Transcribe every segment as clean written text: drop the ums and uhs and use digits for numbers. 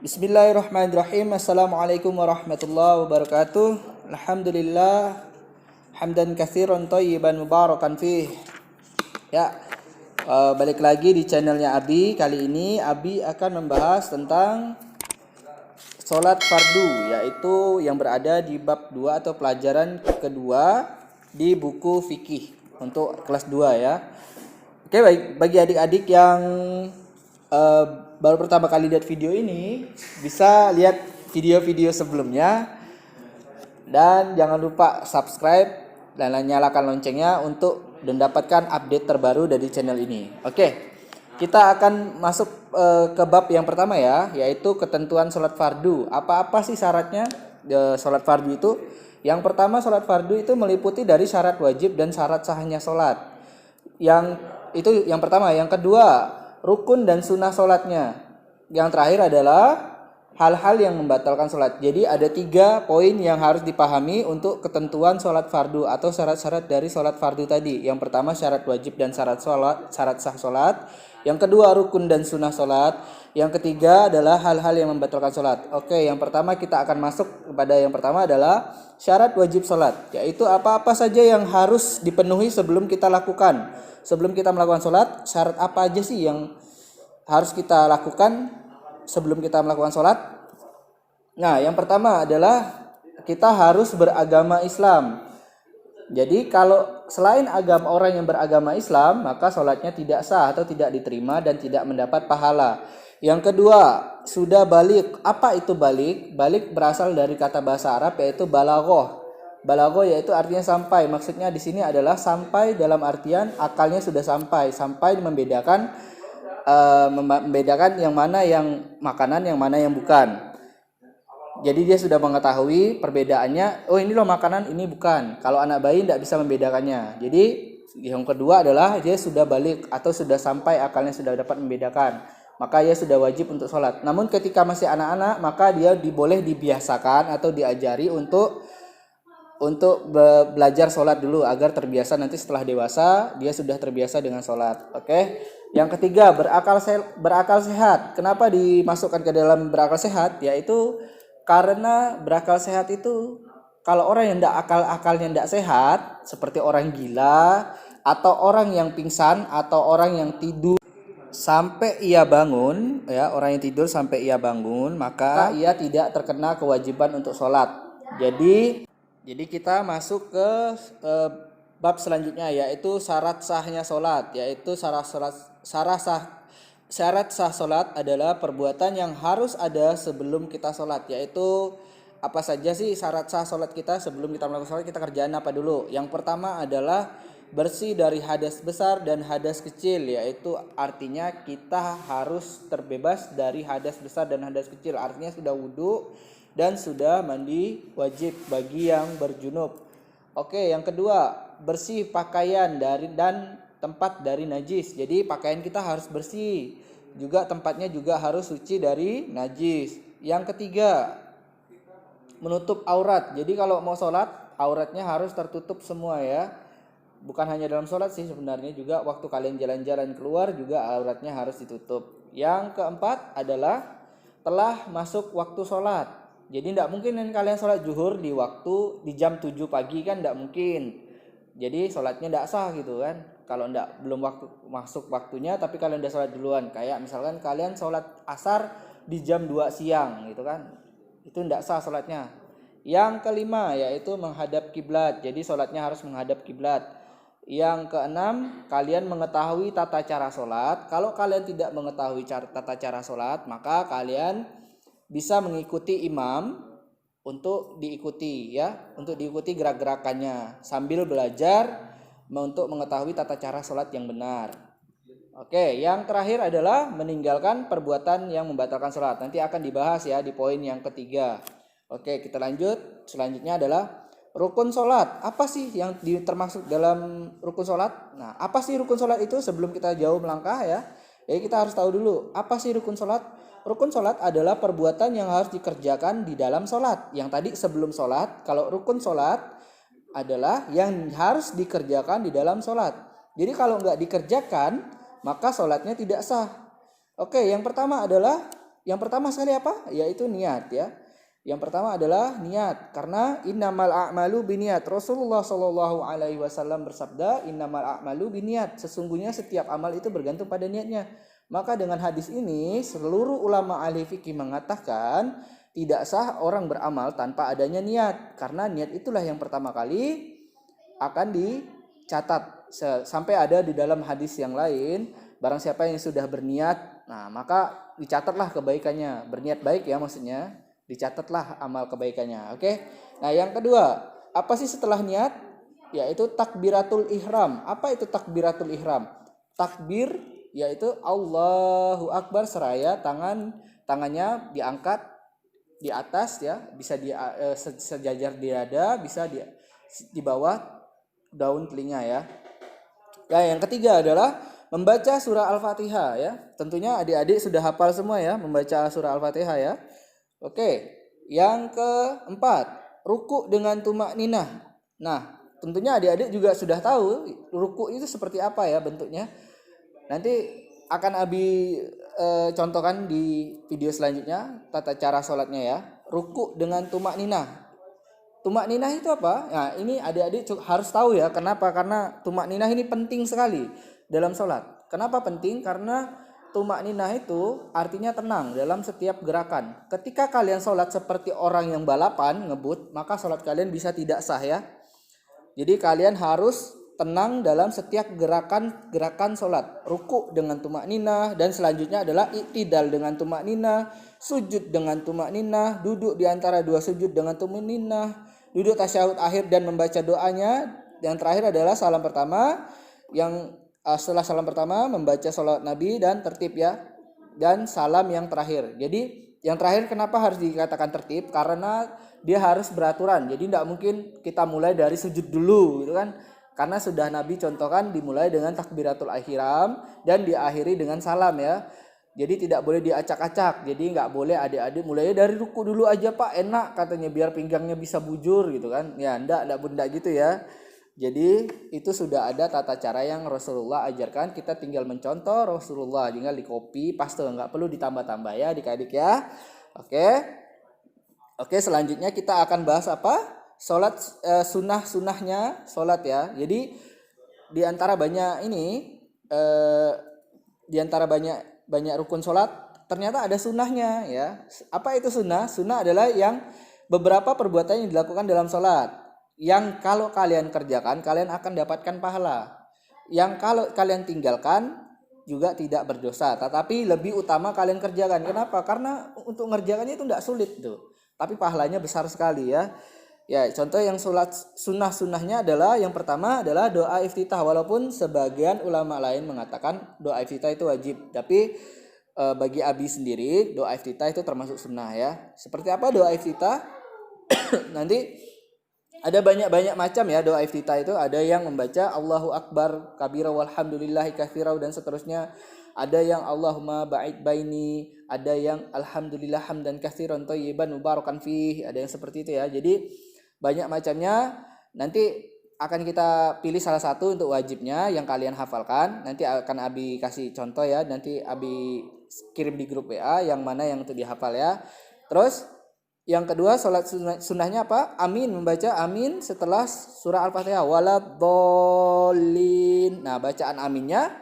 Bismillahirrahmanirrahim. Assalamualaikum warahmatullahi wabarakatuh. Alhamdulillah hamdan katsiran thayyiban mubarakan fih. Ya, balik lagi di channelnya Abi. Kali ini Abi akan membahas tentang sholat fardu, yaitu yang berada di bab 2 atau pelajaran kedua di buku fikih untuk kelas 2 ya. Oke, baik, bagi adik-adik yang baru pertama kali lihat video ini, bisa lihat video-video sebelumnya dan jangan lupa subscribe dan nyalakan loncengnya untuk mendapatkan update terbaru dari channel ini. Oke, kita akan masuk ke bab yang pertama ya, yaitu ketentuan sholat fardu. Apa-apa sih syaratnya sholat fardu itu? Yang pertama, sholat fardu itu meliputi dari syarat wajib dan syarat sahnya sholat. Itu yang pertama. Yang kedua, rukun dan sunnah sholatnya. Yang terakhir adalah hal-hal yang membatalkan sholat. Jadi ada 3 poin yang harus dipahami untuk ketentuan sholat fardu atau syarat-syarat dari sholat fardu tadi. Yang pertama, syarat wajib dan syarat sah sholat. Yang kedua, rukun dan sunnah sholat. Yang ketiga adalah hal-hal yang membatalkan sholat. Oke, yang pertama kita akan masuk kepada yang pertama adalah syarat wajib sholat, yaitu apa-apa saja yang harus dipenuhi sebelum kita lakukan. Sebelum kita melakukan sholat, syarat apa aja sih yang harus kita lakukan sebelum kita melakukan sholat? Nah, yang pertama adalah kita harus beragama Islam. Jadi kalau selain agama orang yang beragama Islam, maka sholatnya tidak sah atau tidak diterima dan tidak mendapat pahala. Yang kedua, sudah balik. Apa itu balik? Balik berasal dari kata bahasa Arab yaitu balaghoh. Balagho yaitu artinya sampai. Maksudnya di sini adalah sampai dalam artian akalnya sudah sampai membedakan yang mana yang makanan, yang mana yang bukan. Jadi dia sudah mengetahui perbedaannya. Oh, ini loh makanan, ini bukan. Kalau anak bayi tidak bisa membedakannya. Jadi yang kedua adalah dia sudah balik atau sudah sampai akalnya sudah dapat membedakan. Maka dia sudah wajib untuk sholat. Namun ketika masih anak-anak, maka dia boleh dibiasakan atau diajari untuk belajar sholat dulu agar terbiasa, nanti setelah dewasa dia sudah terbiasa dengan sholat. Oke. Yang ketiga, berakal sehat. Kenapa dimasukkan ke dalam berakal sehat? Yaitu karena berakal sehat itu kalau orang yang akalnya tidak sehat, seperti orang gila atau orang yang pingsan atau orang yang tidur sampai ia bangun, ya, orang yang tidur sampai ia bangun, maka ia tidak terkena kewajiban untuk sholat. Jadi kita masuk ke bab selanjutnya, yaitu syarat sahnya sholat. Yaitu syarat sah sholat adalah perbuatan yang harus ada sebelum kita sholat. Yaitu apa saja sih syarat sah sholat kita sebelum kita melakukan sholat? Kita kerjaan apa dulu? Yang pertama adalah bersih dari hadas besar dan hadas kecil. Yaitu artinya kita harus terbebas dari hadas besar dan hadas kecil. Artinya sudah wudhu dan sudah mandi wajib bagi yang berjunub. Oke, yang kedua, bersih pakaian dan tempat dari najis. Jadi pakaian kita harus bersih, juga tempatnya juga harus suci dari najis. Yang ketiga, menutup aurat. Jadi kalau mau sholat, auratnya harus tertutup semua ya. Bukan hanya dalam sholat sih sebenarnya, juga waktu kalian jalan-jalan keluar juga auratnya harus ditutup. Yang keempat adalah telah masuk waktu sholat. Jadi tidak mungkin kan kalian sholat zuhur di jam 7 pagi, kan tidak mungkin. Jadi sholatnya tidak sah gitu kan. Kalau belum masuk waktunya tapi kalian udah sholat duluan. Kayak misalkan kalian sholat asar di jam 2 siang gitu kan. Itu tidak sah sholatnya. Yang kelima yaitu menghadap kiblat. Jadi sholatnya harus menghadap kiblat. Yang keenam, kalian mengetahui tata cara sholat. Kalau kalian tidak mengetahui tata cara sholat, maka kalian bisa mengikuti imam untuk diikuti gerak-gerakannya sambil belajar untuk mengetahui tata cara sholat yang benar. Oke, yang terakhir adalah meninggalkan perbuatan yang membatalkan sholat. Nanti akan dibahas ya di poin yang ketiga. Oke, kita lanjut. Selanjutnya adalah rukun sholat. Apa sih yang termasuk dalam rukun sholat? Nah, apa sih rukun sholat itu? Sebelum kita jauh melangkah ya, kita harus tahu dulu apa sih rukun sholat. Rukun sholat adalah perbuatan yang harus dikerjakan di dalam sholat. Yang tadi sebelum sholat, kalau rukun sholat adalah yang harus dikerjakan di dalam sholat. Jadi kalau nggak dikerjakan, maka sholatnya tidak sah. Oke, yang pertama adalah Yang pertama sekali apa? Yaitu niat ya. Yang pertama adalah niat, karena innamal a'malu biniat. Rasulullah Shallallahu alaihi wasallam bersabda, innamal a'malu biniat. Sesungguhnya setiap amal itu bergantung pada niatnya. Maka dengan hadis ini seluruh ulama ahli fikih mengatakan tidak sah orang beramal tanpa adanya niat, karena niat itulah yang pertama kali akan dicatat. Sampai ada di dalam hadis yang lain, barang siapa yang sudah berniat, nah maka dicatatlah kebaikannya. Berniat baik ya maksudnya, dicatatlah amal kebaikannya. Oke. Nah, yang kedua, apa sih setelah niat? Yaitu takbiratul ihram. Apa itu takbiratul ihram? Takbir yaitu Allahu Akbar seraya tangannya diangkat di atas ya, bisa sejajar di dada, bisa di bawah daun telinga ya. Ya, yang ketiga adalah membaca surah Al-Fatihah ya. Tentunya adik-adik sudah hafal semua ya membaca surah Al-Fatihah ya. Oke, yang keempat, ruku dengan tumak ninah. Nah, tentunya adik-adik juga sudah tahu ruku itu seperti apa ya bentuknya. Nanti akan Abi contohkan di video selanjutnya tata cara sholatnya ya. Ruku dengan tumak ninah. Tumak ninah itu apa? Nah, ini adik-adik harus tahu ya. Kenapa? Karena tumak ninah ini penting sekali dalam sholat. Kenapa penting? Karena tumak ninah itu artinya tenang dalam setiap gerakan. Ketika kalian sholat seperti orang yang balapan ngebut, maka sholat kalian bisa tidak sah ya. Jadi kalian harus tenang dalam setiap gerakan sholat. Ruku dengan tumak ninah, dan selanjutnya adalah i'tidal dengan tumak ninah, sujud dengan tumak ninah, duduk di antara dua sujud dengan tumak ninah, duduk tasyahud akhir dan membaca doanya. Yang terakhir adalah salam pertama, yang setelah salam pertama membaca salawat Nabi dan tertib ya, dan salam yang terakhir. Jadi yang terakhir kenapa harus dikatakan tertib? Karena dia harus beraturan. Jadi tidak mungkin kita mulai dari sujud dulu gitu kan, karena sudah Nabi contohkan dimulai dengan takbiratul ihram dan diakhiri dengan salam ya. Jadi tidak boleh diacak-acak. Jadi nggak boleh adik-adik mulai dari ruku dulu aja Pak, enak katanya biar pinggangnya bisa bujur gitu kan. Ya enggak gitu ya. Jadi itu sudah ada tata cara yang Rasulullah ajarkan, kita tinggal mencontoh Rasulullah, tinggal di copy paste, nggak perlu ditambah-tambah ya adik-adik ya. Oke, selanjutnya kita akan bahas apa? Sholat, sunnahnya sholat ya. Jadi di antara banyak ini, di antara banyak rukun sholat ternyata ada sunnahnya ya. Apa itu sunnah? Sunnah adalah yang beberapa perbuatan yang dilakukan dalam sholat, yang kalau kalian kerjakan kalian akan dapatkan pahala, yang kalau kalian tinggalkan juga tidak berdosa, tetapi lebih utama kalian kerjakan. Kenapa? Karena untuk ngerjakannya itu tidak sulit tuh, tapi pahalanya besar sekali ya. Ya, contoh yang sholat sunnahnya adalah yang pertama adalah doa iftitah. Walaupun sebagian ulama lain mengatakan doa iftitah itu wajib, tapi bagi Abi sendiri doa iftitah itu termasuk sunnah ya. Seperti apa doa iftitah? Nanti ada banyak macam ya doa iftitah itu. Ada yang membaca Allahu Akbar kabira walhamdulillahi katsira dan seterusnya. Ada yang Allahumma ba'id baini, ada yang alhamdulillah hamdan katsiran thayyiban mubarakan fih, ada yang seperti itu ya. Jadi banyak macamnya. Nanti akan kita pilih salah satu untuk wajibnya yang kalian hafalkan. Nanti akan Abi kasih contoh ya. Nanti Abi kirim di grup WA yang mana yang untuk dihafal ya. Terus yang kedua, sholat sunnahnya apa? Amin, membaca amin setelah surah Al-Fatihah. Waladhdallin. Nah, bacaan aminnya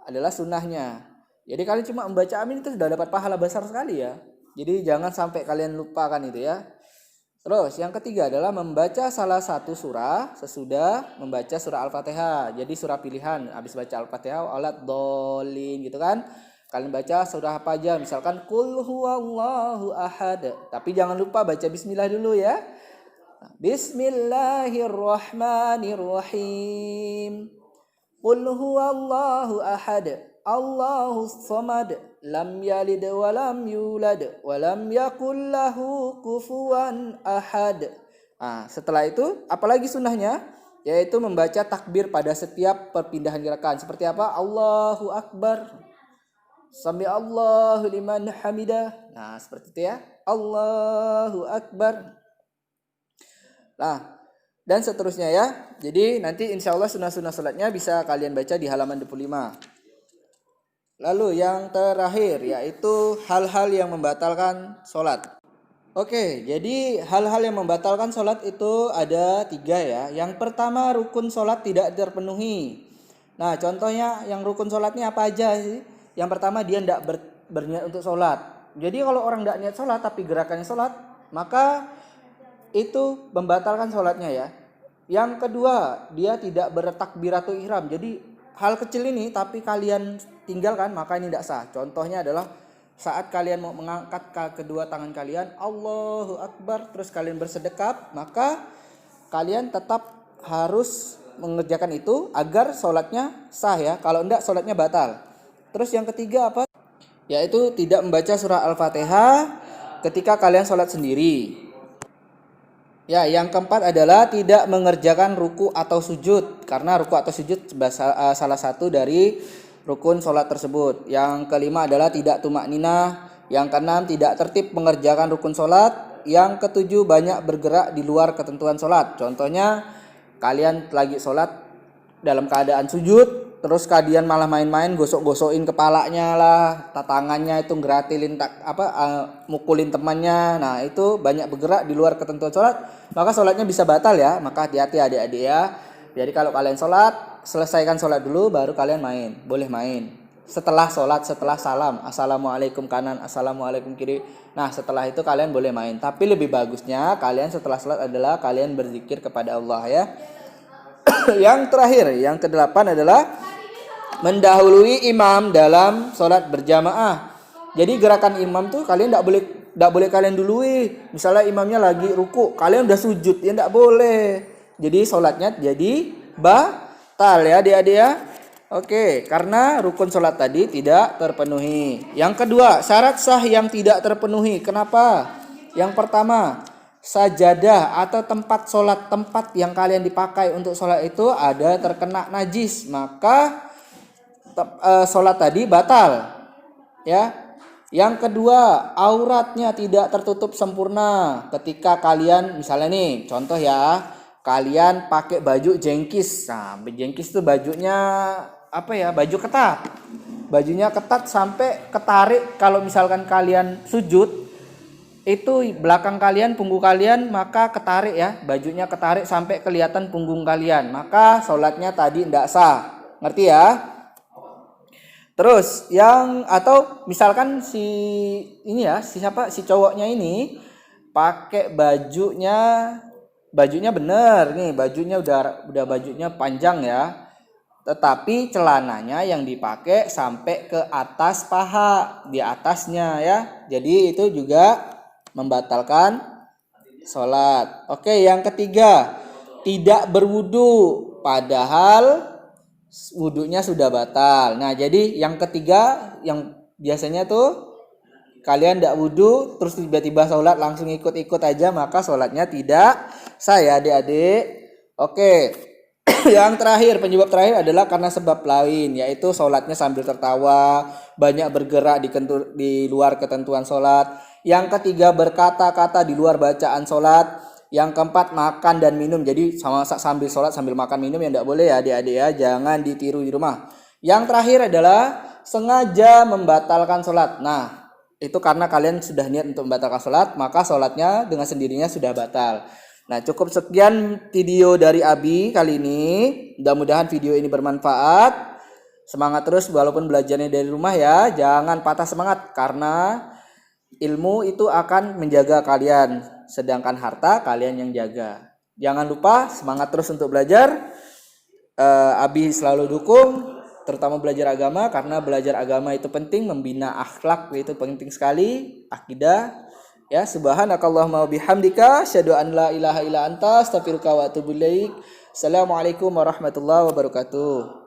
adalah sunnahnya. Jadi kalian cuma membaca amin itu sudah dapat pahala besar sekali ya. Jadi jangan sampai kalian lupakan itu ya. Terus yang ketiga adalah membaca salah satu surah sesudah membaca surah Al-Fatihah. Jadi surah pilihan, habis baca Al-Fatihah waladhdallin gitu kan. Kalian baca surah apa aja, misalkan Qul huwallahu ahad. Tapi jangan lupa baca bismillah dulu ya. Bismillahirrahmanirrahim. Qul huwallahu ahad. Allahus samad. Lam yalid wa lam yulad wa lam yakul lahu kufuwan ahad. Nah, setelah itu apalagi sunnahnya? Yaitu membaca takbir pada setiap perpindahan gerakan. Seperti apa? Allahu Akbar. Sami Allahu liman hamidah. Nah, seperti itu ya. Allahu Akbar. Nah, dan seterusnya ya. Jadi nanti insya Allah sunnah-sunnah salatnya bisa kalian baca di halaman 25. Lalu yang terakhir yaitu hal-hal yang membatalkan sholat. Oke, jadi hal-hal yang membatalkan sholat itu ada 3 ya. Yang pertama, rukun sholat tidak terpenuhi. Nah, contohnya yang rukun sholatnya apa aja sih? Yang pertama, dia tidak berniat untuk sholat. Jadi kalau orang tidak niat sholat tapi gerakannya sholat, maka itu membatalkan sholatnya ya. Yang kedua, dia tidak bertakbiratul ihram. Jadi hal kecil ini tapi kalian tinggalkan, maka ini tidak sah. Contohnya adalah saat kalian mau mengangkat kedua tangan kalian, Allahu Akbar, terus kalian bersedekap, maka kalian tetap harus mengerjakan itu agar sholatnya sah ya. Kalau enggak, sholatnya batal. Terus yang ketiga apa? Yaitu tidak membaca surah Al-Fatihah ketika kalian sholat sendiri. Ya, yang keempat adalah tidak mengerjakan ruku atau sujud, karena ruku atau sujud salah satu dari rukun sholat tersebut. Yang kelima adalah tidak tumak ninah. Yang keenam tidak tertib mengerjakan rukun sholat. Yang ketujuh banyak bergerak di luar ketentuan sholat. Contohnya kalian lagi sholat dalam keadaan sujud, terus kalian malah main-main gosok-gosokin kepalanya lah, tangannya itu ngeratilin mukulin temannya. Nah, itu banyak bergerak di luar ketentuan sholat, maka sholatnya bisa batal ya. Maka hati-hati adik-adik ya. Jadi kalau kalian sholat, selesaikan sholat dulu baru kalian main. Boleh main setelah sholat, setelah salam, assalamualaikum kanan, assalamualaikum kiri. Nah, setelah itu kalian boleh main. Tapi lebih bagusnya kalian setelah sholat adalah kalian berzikir kepada Allah ya. Yang terakhir, yang kedelapan adalah mendahului imam dalam sholat berjamaah. Jadi gerakan imam tuh kalian tidak boleh kalian dului. Misalnya imamnya lagi ruku, kalian udah sujud, ya tidak boleh. Jadi sholatnya jadi batal ya adik-adik ya. Oke, karena rukun sholat tadi tidak terpenuhi. Yang kedua, syarat sah yang tidak terpenuhi. Kenapa? Yang pertama, sajadah atau tempat sholat, tempat yang kalian dipakai untuk sholat itu ada terkena najis, maka sholat tadi batal ya. Yang kedua, auratnya tidak tertutup sempurna ketika kalian misalnya nih contoh ya, kalian pakai baju jengkis. Nah, jengkis itu bajunya apa ya? Baju ketat. Bajunya ketat sampai ketarik. Kalau misalkan kalian sujud, itu belakang kalian, punggung kalian, maka ketarik ya. Bajunya ketarik sampai kelihatan punggung kalian. Maka sholatnya tadi tidak sah. Ngerti ya? Terus atau misalkan si cowoknya ini pakai bajunya bener nih, bajunya udah bajunya panjang ya, tetapi celananya yang dipakai sampai ke atas paha, di atasnya ya. Jadi itu juga membatalkan sholat. Oke, yang ketiga, tidak berwudu padahal wudunya sudah batal. Nah, jadi yang ketiga yang biasanya tuh kalian tidak wudu terus tiba-tiba sholat langsung ikut-ikut aja, maka sholatnya tidak sah ya adik-adik. Oke. Yang terakhir, penyebab terakhir adalah karena sebab lain, yaitu sholatnya sambil tertawa, banyak bergerak di luar ketentuan sholat. Yang ketiga, berkata-kata di luar bacaan sholat. Yang keempat, makan dan minum. Jadi sambil sholat sambil makan minum ya tidak boleh ya adik-adik ya, jangan ditiru di rumah. Yang terakhir adalah sengaja membatalkan sholat. Nah, itu karena kalian sudah niat untuk membatalkan sholat, maka sholatnya dengan sendirinya sudah batal. Nah, cukup sekian video dari Abi kali ini. Mudah-mudahan video ini bermanfaat. Semangat terus walaupun belajarnya dari rumah ya. Jangan patah semangat karena ilmu itu akan menjaga kalian, sedangkan harta kalian yang jaga. Jangan lupa semangat terus untuk belajar. Abi selalu dukung, terutama belajar agama, karena belajar agama itu penting, membina akhlak itu penting sekali, akidah. Ya, subhanakallahumma bihamdika asyhadu an la ilaha illa anta astaghfiruka wa atubu ilaik. Assalamualaikum warahmatullahi wabarakatuh.